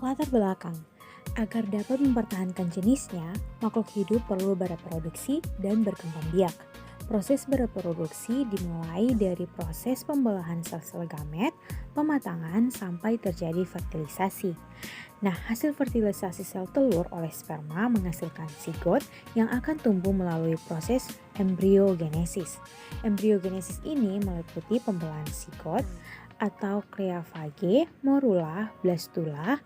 Latar belakang. Agar dapat mempertahankan jenisnya, makhluk hidup perlu bereproduksi dan berkembang biak. Proses bereproduksi dimulai dari proses pembelahan sel-sel gamet, pematangan, sampai terjadi fertilisasi. Nah, hasil fertilisasi sel telur oleh sperma menghasilkan zigot yang akan tumbuh melalui proses embriogenesis. Embriogenesis ini meliputi pembelahan zigot atau kreafage, morula, blastula,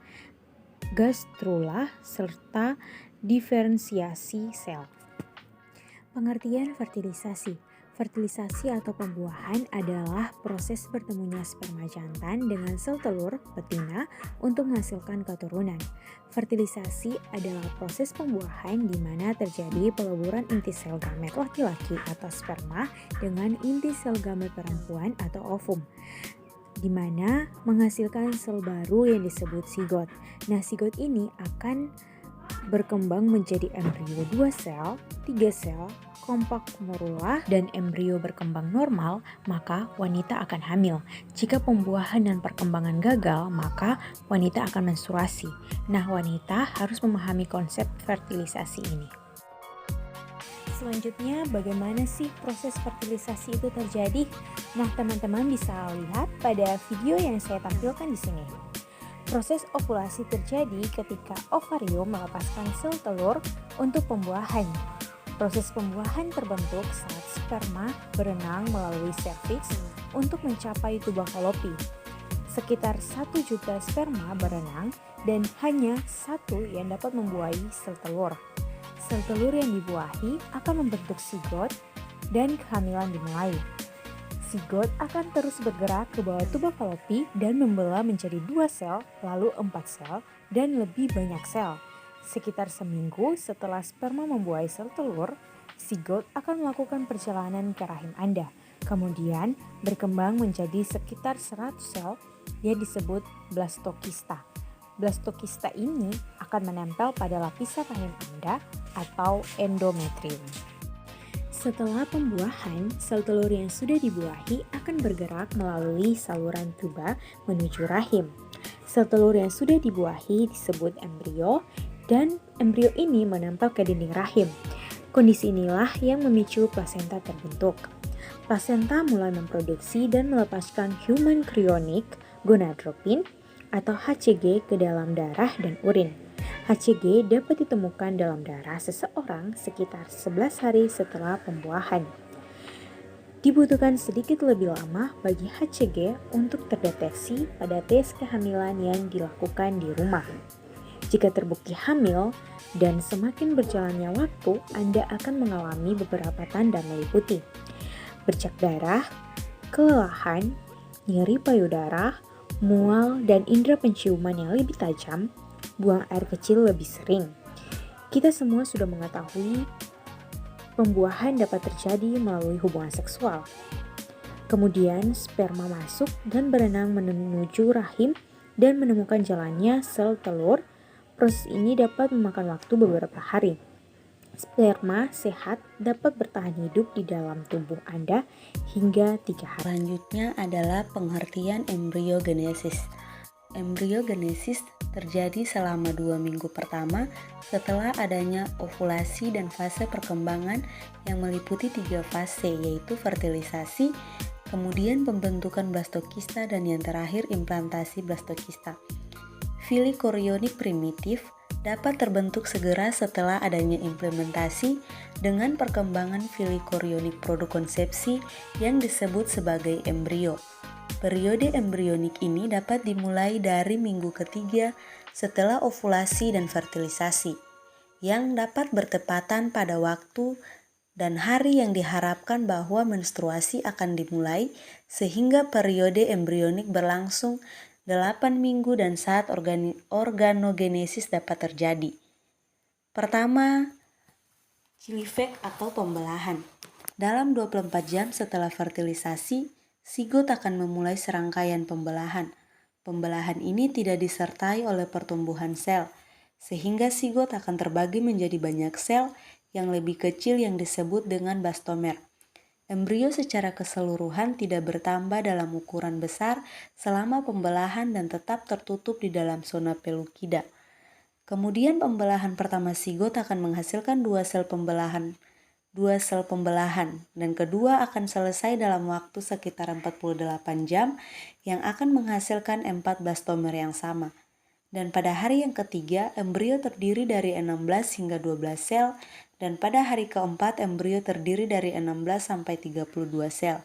gastrula, serta diferensiasi sel. Pengertian fertilisasi. Fertilisasi atau pembuahan adalah proses bertemunya sperma jantan dengan sel telur betina untuk menghasilkan keturunan. Fertilisasi adalah proses pembuahan di mana terjadi peleburan inti sel gamet laki-laki atau sperma dengan inti sel gamet perempuan atau ovum, di mana menghasilkan sel baru yang disebut zigot. Nah, zigot ini akan berkembang menjadi embrio 2 sel, 3 sel, kompak morula, dan embrio berkembang normal, maka wanita akan hamil. Jika pembuahan dan perkembangan gagal, maka wanita akan menstruasi. Nah, wanita harus memahami konsep fertilisasi ini. Selanjutnya, bagaimana sih proses fertilisasi itu terjadi? Nah, teman-teman bisa lihat pada video yang saya tampilkan di sini. Proses ovulasi terjadi ketika ovarium melepaskan sel telur untuk pembuahan. Proses pembuahan terbentuk saat sperma berenang melalui serviks untuk mencapai tuba falopi. Sekitar 1 juta sperma berenang dan hanya satu yang dapat membuahi sel telur. Sel telur yang dibuahi akan membentuk zigot dan kehamilan dimulai. Zigot akan terus bergerak ke bawah tuba falopi dan membelah menjadi 2 sel, lalu 4 sel, dan lebih banyak sel. Sekitar seminggu setelah sperma membuahi sel telur, zigot akan melakukan perjalanan ke rahim Anda. Kemudian berkembang menjadi sekitar 100 sel yang disebut blastokista. Blastokista ini akan menempel pada lapisan rahim Anda atau endometrium. Setelah pembuahan, sel telur yang sudah dibuahi akan bergerak melalui saluran tuba menuju rahim. Sel telur yang sudah dibuahi disebut embrio, dan embrio ini menempel ke dinding rahim. Kondisi inilah yang memicu plasenta terbentuk. Plasenta mulai memproduksi dan melepaskan human chorionic gonadotropin atau HCG ke dalam darah dan urin. HCG dapat ditemukan dalam darah seseorang sekitar 11 hari setelah pembuahan. Dibutuhkan sedikit lebih lama bagi HCG untuk terdeteksi pada tes kehamilan yang dilakukan di rumah. Jika terbukti hamil dan semakin berjalannya waktu, Anda akan mengalami beberapa tanda meliputi bercak darah, kelelahan, nyeri payudara, mual, dan indera penciuman yang lebih tajam, buang air kecil lebih sering. Kita semua sudah mengetahui pembuahan dapat terjadi melalui hubungan seksual. Kemudian sperma masuk dan berenang menuju rahim dan menemukan jalannya sel telur. Proses ini dapat memakan waktu beberapa hari. Sperma sehat dapat bertahan hidup di dalam tubuh Anda hingga 3 hari. Selanjutnya adalah pengertian embriogenesis. Embriogenesis terjadi selama 2 minggu pertama setelah adanya ovulasi dan fase perkembangan yang meliputi 3 fase, yaitu fertilisasi, kemudian pembentukan blastokista, dan yang terakhir implantasi blastokista. Fili korionik primitif dapat terbentuk segera setelah adanya implementasi dengan perkembangan fili korionik produk konsepsi yang disebut sebagai embrio. Periode embrionik ini dapat dimulai dari minggu ketiga setelah ovulasi dan fertilisasi, yang dapat bertepatan pada waktu dan hari yang diharapkan bahwa menstruasi akan dimulai, sehingga periode embrionik berlangsung 8 minggu dan saat organogenesis dapat terjadi. Pertama, Chilifek atau pembelahan. Dalam 24 jam setelah fertilisasi, zigot akan memulai serangkaian pembelahan. Pembelahan ini tidak disertai oleh pertumbuhan sel, sehingga zigot akan terbagi menjadi banyak sel yang lebih kecil yang disebut dengan blastomer. Embrio secara keseluruhan tidak bertambah dalam ukuran besar selama pembelahan dan tetap tertutup di dalam zona pelukida. Kemudian pembelahan pertama sigot akan menghasilkan dua sel pembelahan dan kedua akan selesai dalam waktu sekitar 48 jam yang akan menghasilkan 4 blastomer yang sama. Dan pada hari yang ketiga, embrio terdiri dari 16 hingga 12 sel, dan pada hari keempat embrio terdiri dari 16 sampai 32 sel.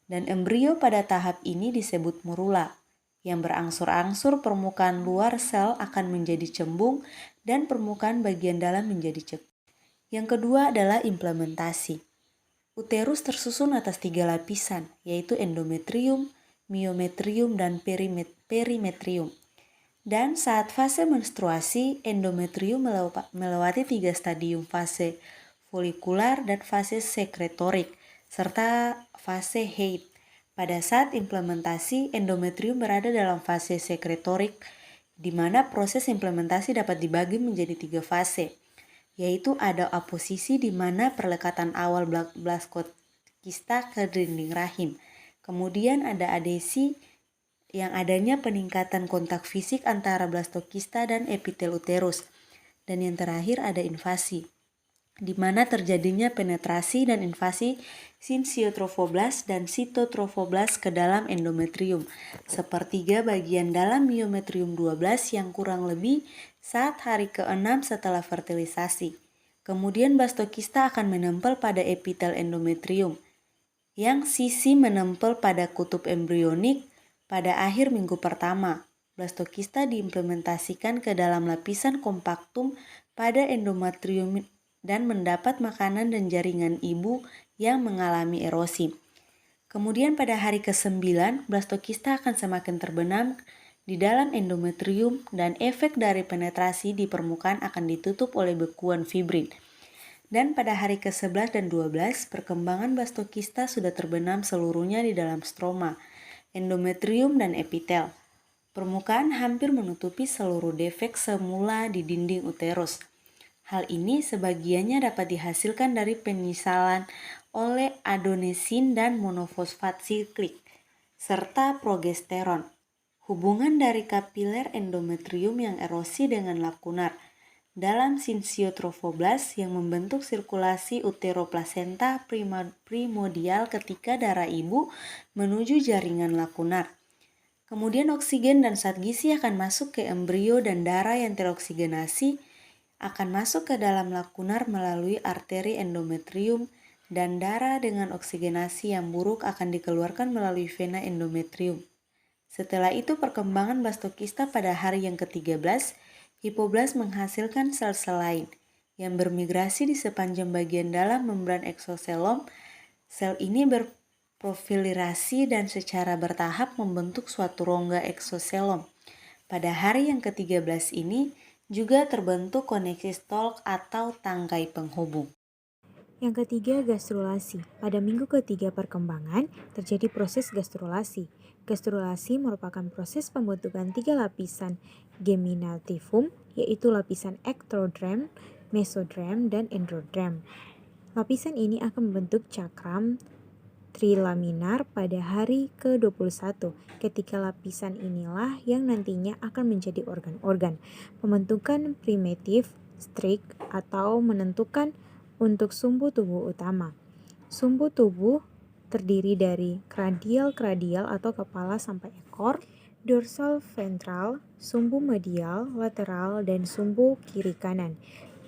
Dan embrio pada tahap ini disebut morula, yang berangsur-angsur permukaan luar sel akan menjadi cembung dan permukaan bagian dalam menjadi cekung. Yang kedua adalah implementasi. Uterus tersusun atas 3 lapisan, yaitu endometrium, myometrium, dan perimetrium. Dan saat fase menstruasi, endometrium melewati 3 stadium fase folikular dan fase sekretorik, serta fase haid. Pada saat implementasi, endometrium berada dalam fase sekretorik, di mana proses implementasi dapat dibagi menjadi 3 fase, yaitu ada aposisi di mana perlekatan awal blastokista ke dinding rahim. Kemudian ada adesi yang adanya peningkatan kontak fisik antara blastokista dan epitel uterus. Dan yang terakhir ada invasi, di mana terjadinya penetrasi dan invasi sinciotrophoblas dan sitotrophoblas ke dalam endometrium, sepertiga bagian dalam myometrium 12 yang kurang lebih saat hari ke-6 setelah fertilisasi. Kemudian blastokista akan menempel pada epitel endometrium, yang sisi menempel pada kutub embrionik. Pada akhir minggu pertama, blastokista diimplementasikan ke dalam lapisan kompaktum pada endometrium dan mendapat makanan dan jaringan ibu yang mengalami erosi. Kemudian pada hari ke-9, blastokista akan semakin terbenam di dalam endometrium dan efek dari penetrasi di permukaan akan ditutup oleh bekuan fibrin. Dan pada hari ke-11 dan 12, perkembangan blastokista sudah terbenam seluruhnya di dalam stroma, endometrium, dan epitel. Permukaan hampir menutupi seluruh defek semula di dinding uterus. Hal ini sebagiannya dapat dihasilkan dari penyisalan oleh adenosin dan monofosfat siklik, serta progesteron. Hubungan dari kapiler endometrium yang erosi dengan lakunar dalam sinciotrophoblas yang membentuk sirkulasi uteroplasenta primordial ketika darah ibu menuju jaringan lakunar. Kemudian oksigen dan zat gizi akan masuk ke embrio dan darah yang teroksigenasi akan masuk ke dalam lakunar melalui arteri endometrium, dan darah dengan oksigenasi yang buruk akan dikeluarkan melalui vena endometrium. Setelah itu perkembangan blastokista pada hari yang ke-13, hipoblas menghasilkan sel-sel lain yang bermigrasi di sepanjang bagian dalam membran eksoselom. Sel ini berproliferasi dan secara bertahap membentuk suatu rongga eksoselom. Pada hari yang ke-13 ini juga terbentuk koneksi stalk atau tangkai penghubung. Yang ketiga, gastrulasi. Pada minggu ketiga perkembangan, terjadi proses gastrulasi. Gastrulasi merupakan proses pembentukan 3 lapisan geminativum, yaitu lapisan ectoderm, mesoderm, dan endoderm. Lapisan ini akan membentuk cakram trilaminar pada hari ke-21. Ketika lapisan inilah yang nantinya akan menjadi organ-organ. Pembentukan primitif strik atau menentukan untuk sumbu tubuh utama. Sumbu tubuh terdiri dari kranial atau kepala sampai ekor, dorsal ventral, sumbu medial, lateral, dan sumbu kiri kanan.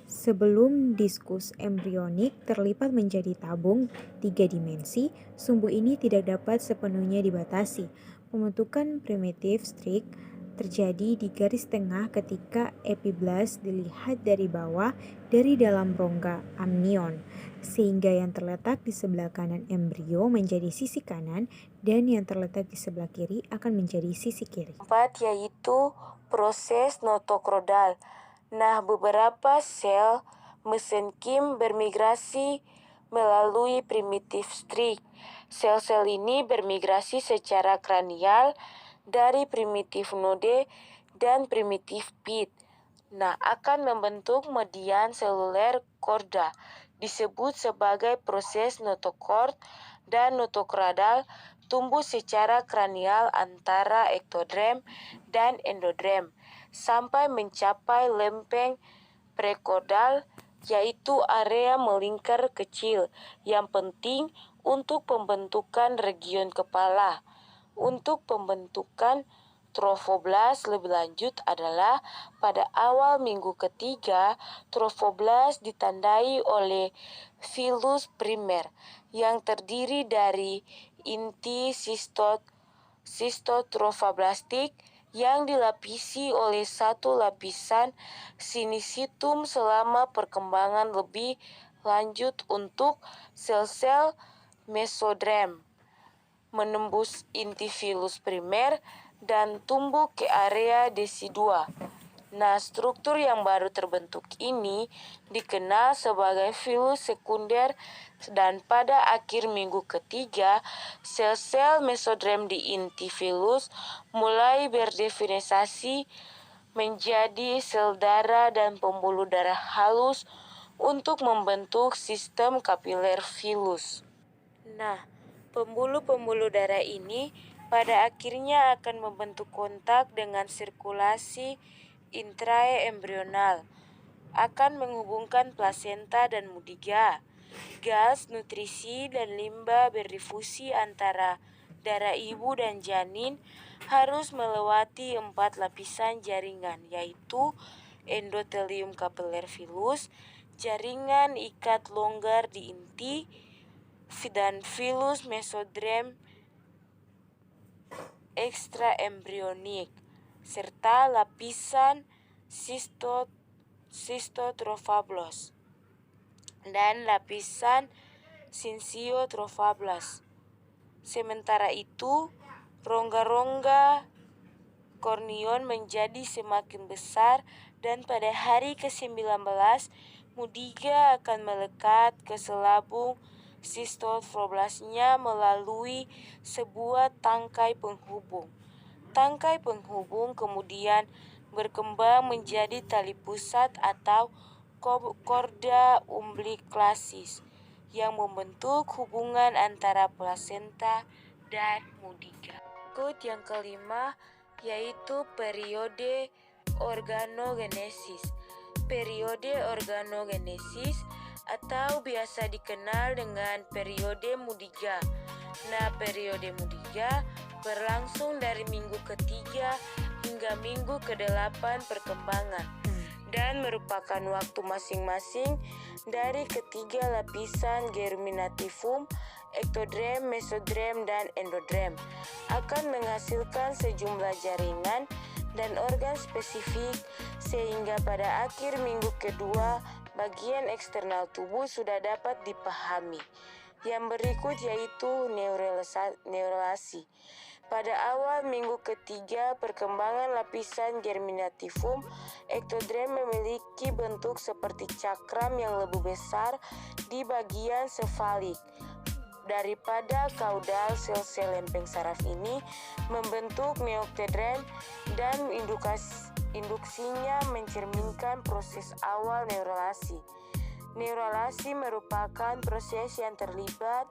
Sebelum diskus embrionik terlipat menjadi tabung 3 dimensi, sumbu ini tidak dapat sepenuhnya dibatasi. Pembentukan primitif strik terjadi di garis tengah ketika epiblast dilihat dari bawah dari dalam rongga amnion, sehingga yang terletak di sebelah kanan embrio menjadi sisi kanan dan yang terletak di sebelah kiri akan menjadi sisi kiri. Keempat, yaitu proses notokrodal. Nah, beberapa sel mesenkim bermigrasi melalui primitif strik. Sel-sel ini bermigrasi secara kranial dari primitif node dan primitif pit. Nah, akan membentuk median seluler korda. disebut sebagai proses notochord dan notokrodal tumbuh secara kranial antara ektodrem dan endodrem sampai mencapai lempeng prekordal, yaitu area melingkar kecil yang penting untuk pembentukan region kepala. Untuk pembentukan trofoblas lebih lanjut adalah pada awal minggu ketiga, trofoblas ditandai oleh filus primer yang terdiri dari inti sistotrofoblastik yang dilapisi oleh satu lapisan sinisitum selama perkembangan lebih lanjut untuk sel-sel mesodrem menembus inti filus primer dan tumbuh ke area desidua. Nah, struktur yang baru terbentuk ini dikenal sebagai filus sekunder dan pada akhir minggu ketiga, sel-sel mesodrem di inti filus mulai berdefinisiasi menjadi sel darah dan pembuluh darah halus untuk membentuk sistem kapiler filus. Nah, pembuluh-pembuluh darah ini pada akhirnya akan membentuk kontak dengan sirkulasi intraembrional, akan menghubungkan plasenta dan mudiga. Gas, nutrisi, dan limba berdifusi antara darah ibu dan janin harus melewati 4 lapisan jaringan, yaitu endotelium kapiler filus, jaringan ikat longgar di inti, dan filus mesodrem ekstraembrionik, serta lapisan sistotrofablos dan lapisan sinciotrofablas. Sementara itu, rongga-rongga kornion menjadi semakin besar dan pada hari ke-19 mudiga akan melekat ke selabung sistotrofablasnya melalui sebuah tangkai penghubung. Tangkai penghubung kemudian berkembang menjadi tali pusat atau korda umbiliklasis yang membentuk hubungan antara plasenta dan mudiga. Berikut yang kelima yaitu periode organogenesis. Periode organogenesis atau biasa dikenal dengan periode mudiga. Nah, periode mudiga berlangsung dari minggu ketiga hingga minggu ke-8 perkembangan dan merupakan waktu masing-masing dari ketiga lapisan germinativum, ektodrem, mesodrem, dan endodrem akan menghasilkan sejumlah jaringan dan organ spesifik sehingga pada akhir minggu kedua bagian eksternal tubuh sudah dapat dipahami. Yang berikut yaitu neuralasi. Pada awal minggu ketiga perkembangan lapisan germinativum, ektodrem memiliki bentuk seperti cakram yang lebih besar di bagian sefalik daripada kaudal. Sel-sel lempeng saraf ini membentuk neoktodrem dan induksinya mencerminkan proses awal neuralasi. Neuralasi merupakan proses yang terlibat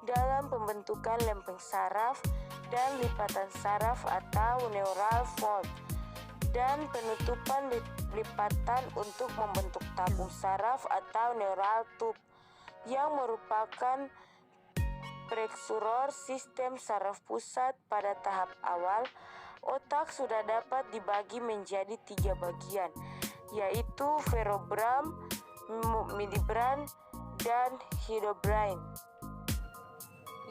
dalam pembentukan lempeng saraf dan lipatan saraf atau neural fold dan penutupan lipatan untuk membentuk tabung saraf atau neural tube yang merupakan prekursoror sistem saraf pusat. Pada tahap awal, otak sudah dapat dibagi menjadi 3 bagian, yaitu vertebram, midbrain, dan hyoidbrain.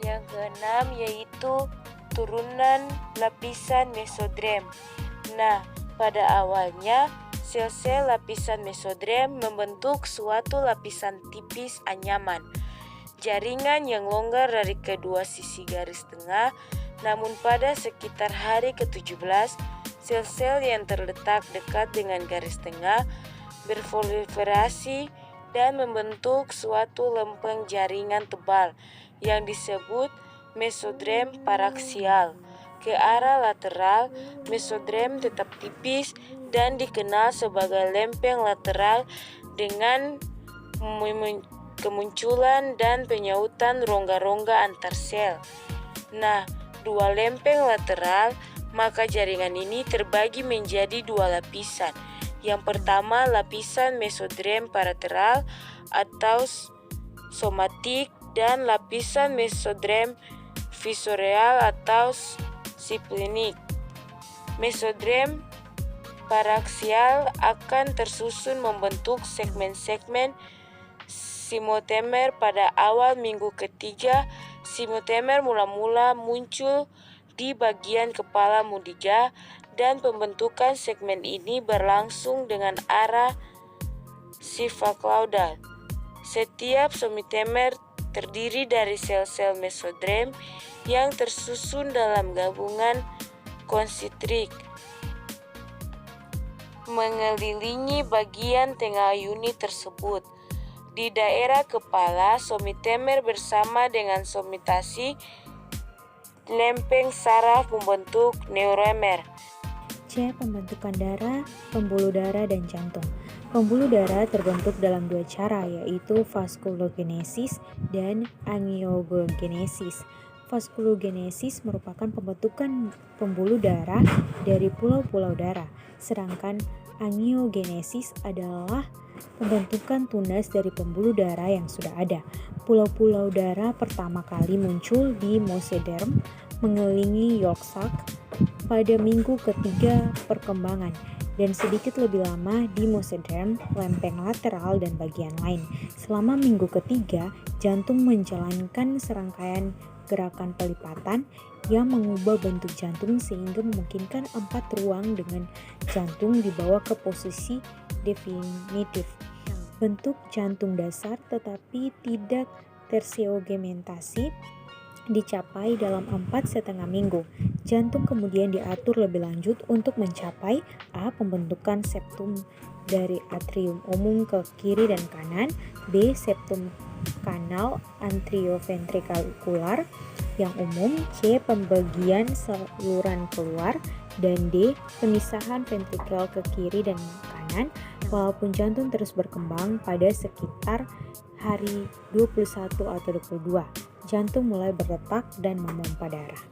Yang keenam yaitu turunan lapisan mesodrem. Nah, pada awalnya sel-sel lapisan mesodrem membentuk suatu lapisan tipis anyaman, jaringan yang longgar dari kedua sisi garis tengah. Namun pada sekitar hari ke-17, sel-sel yang terletak dekat dengan garis tengah berproliferasi dan membentuk suatu lempeng jaringan tebal yang disebut mesodrem paraksial. Ke arah lateral, mesodrem tetap tipis dan dikenal sebagai lempeng lateral dengan kemunculan dan penyautan rongga-rongga antar sel. Nah, dua lempeng lateral, maka jaringan ini terbagi menjadi dua lapisan. Yang pertama, lapisan mesoderm parateral atau somatik, dan lapisan mesoderm visoreal atau siplenik. Mesoderm paraksial akan tersusun membentuk segmen-segmen simotemer pada awal minggu ketiga. Simotemer mula-mula muncul di bagian kepala mudiga dan pembentukan segmen ini berlangsung dengan arah sifaklaudal. Setiap somitemer terdiri dari sel-sel mesoderm yang tersusun dalam gabungan konsentrik mengelilingi bagian tengah unit tersebut. Di daerah kepala, somitemer bersama dengan somitasi lempeng saraf membentuk neuromer. C. Pembentukan darah, pembuluh darah, dan jantung. Pembuluh darah terbentuk dalam dua cara, yaitu vaskulogenesis dan angiogenesis. Vaskulogenesis merupakan pembentukan pembuluh darah dari pulau-pulau darah, sedangkan angiogenesis adalah pembentukan tunas dari pembuluh darah yang sudah ada. Pulau-pulau darah pertama kali muncul di mesoderm mengelilingi yolk sac pada minggu ketiga perkembangan, dan sedikit lebih lama di mesoderm, lempeng lateral, dan bagian lain. Selama minggu ketiga, jantung menjalankan serangkaian gerakan pelipatan yang mengubah bentuk jantung sehingga memungkinkan 4 ruang dengan jantung dibawa ke posisi definitif. Bentuk jantung dasar tetapi tidak terseogmentasi dicapai dalam 4,5 minggu. Jantung kemudian diatur lebih lanjut untuk mencapai A. Pembentukan septum dari atrium umum ke kiri dan kanan, B. Septum kanal anterioventrikular yang umum, C. Pembagian saluran keluar, dan D. Pemisahan ventrikel ke kiri dan kanan. Walaupun jantung terus berkembang, pada sekitar hari 21 atau 22, jantung mulai berdetak dan memompa darah.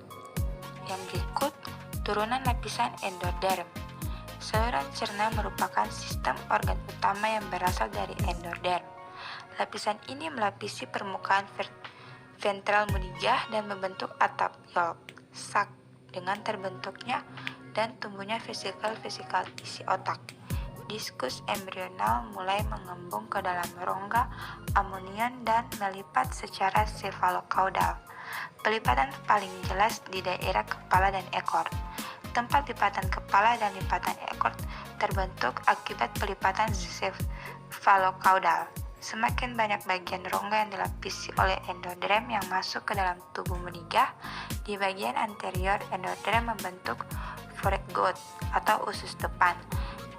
Yang berikut, turunan lapisan endoderm. Saluran cerna merupakan sistem organ utama yang berasal dari endoderm. Lapisan ini melapisi permukaan ventral mudiga dan membentuk atap yolk sac dengan terbentuknya dan tumbuhnya vesikel-vesikel isi otak. Diskus embrional mulai mengembung ke dalam rongga amnion dan melipat secara sefalokaudal. Pelipatan paling jelas di daerah kepala dan ekor. Tempat lipatan kepala dan lipatan ekor terbentuk akibat pelipatan sefalokaudal. Semakin banyak bagian rongga yang dilapisi oleh endoderm yang masuk ke dalam tubuh mudiga, di bagian anterior endoderm membentuk foregut atau usus depan.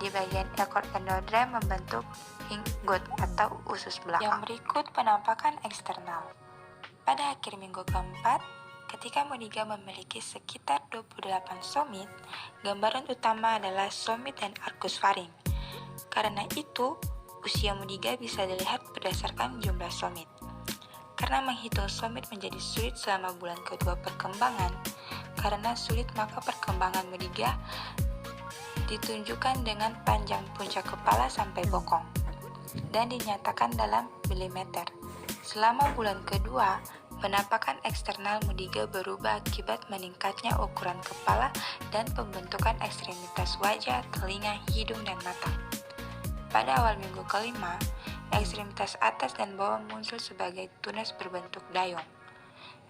Di bagian ekor endoderm membentuk hindgut atau usus belakang. Yang berikut penampakan eksternal. Pada akhir minggu keempat, ketika mudiga memiliki sekitar 28 somit, gambaran utama adalah somit dan arcus faring. Karena itu, usia mudiga bisa dilihat berdasarkan jumlah somit. Karena menghitung somit menjadi sulit selama bulan kedua perkembangan, karena sulit maka perkembangan mudiga ditunjukkan dengan panjang puncak kepala sampai bokong dan dinyatakan dalam milimeter. Selama bulan kedua, penampakan eksternal mudiga berubah akibat meningkatnya ukuran kepala dan pembentukan ekstremitas wajah, telinga, hidung, dan mata. Pada awal minggu kelima, ekstremitas atas dan bawah muncul sebagai tunas berbentuk dayung.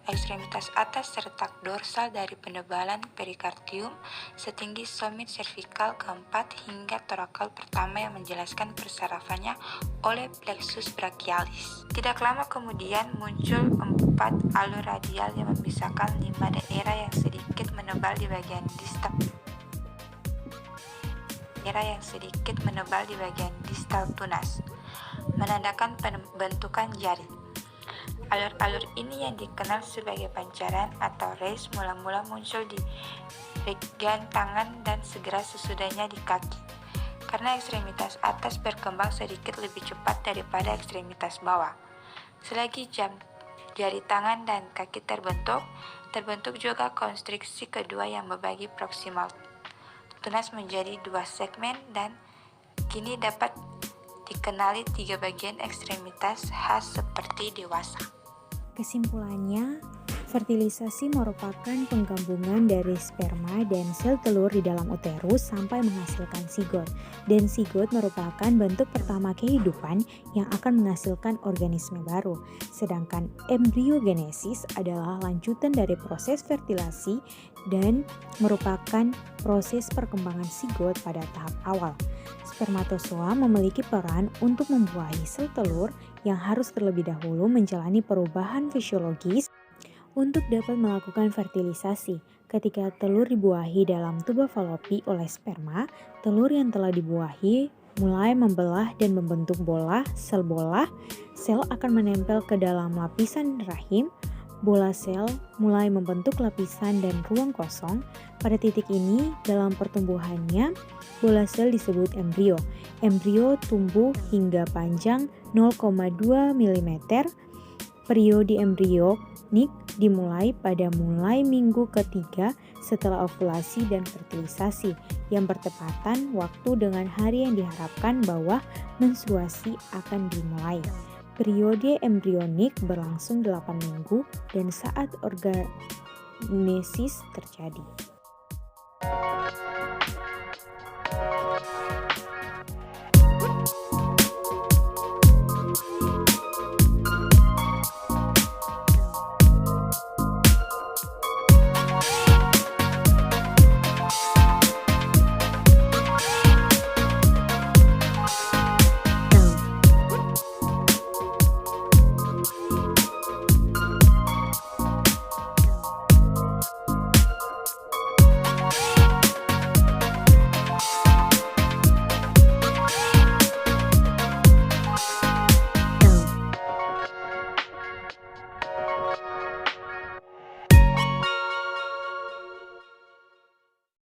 Ekstremitas atas terletak dorsal dari penebalan perikardium setinggi somit servikal keempat hingga torakal pertama yang menjelaskan persarafannya oleh plexus brachialis. Tidak lama kemudian muncul 4 alur radial yang memisahkan 5 daerah yang sedikit menebal di bagian distal tunas, menandakan pembentukan jari. Alur-alur ini yang dikenal sebagai pancaran atau rays mula-mula muncul di bagian tangan dan segera sesudahnya di kaki, karena ekstremitas atas berkembang sedikit lebih cepat daripada ekstremitas bawah. Selagi jari tangan dan kaki terbentuk juga konstriksi kedua yang membagi proksimal tunas menjadi 2 segmen dan kini dapat dikenali 3 bagian ekstremitas khas seperti dewasa. Kesimpulannya, fertilisasi merupakan penggabungan dari sperma dan sel telur di dalam uterus sampai menghasilkan sigot. Dan sigot merupakan bentuk pertama kehidupan yang akan menghasilkan organisme baru. Sedangkan embriogenesis adalah lanjutan dari proses fertilasi dan merupakan proses perkembangan sigot pada tahap awal. Spermatozoa memiliki peran untuk membuahi sel telur yang harus terlebih dahulu menjalani perubahan fisiologis untuk dapat melakukan fertilisasi. Ketika telur dibuahi dalam tuba falopi oleh sperma, telur yang telah dibuahi mulai membelah dan membentuk bola. Sel akan menempel ke dalam lapisan rahim. Bola sel mulai membentuk lapisan dan ruang kosong. Pada titik ini, dalam pertumbuhannya, bola sel disebut embrio. Embrio tumbuh hingga panjang 0,2 mm. Periode embrionik dimulai pada minggu ketiga setelah ovulasi dan fertilisasi, yang bertepatan waktu dengan hari yang diharapkan bahwa menstruasi akan dimulai. Periode embrionik berlangsung 8 minggu dan saat organesis terjadi.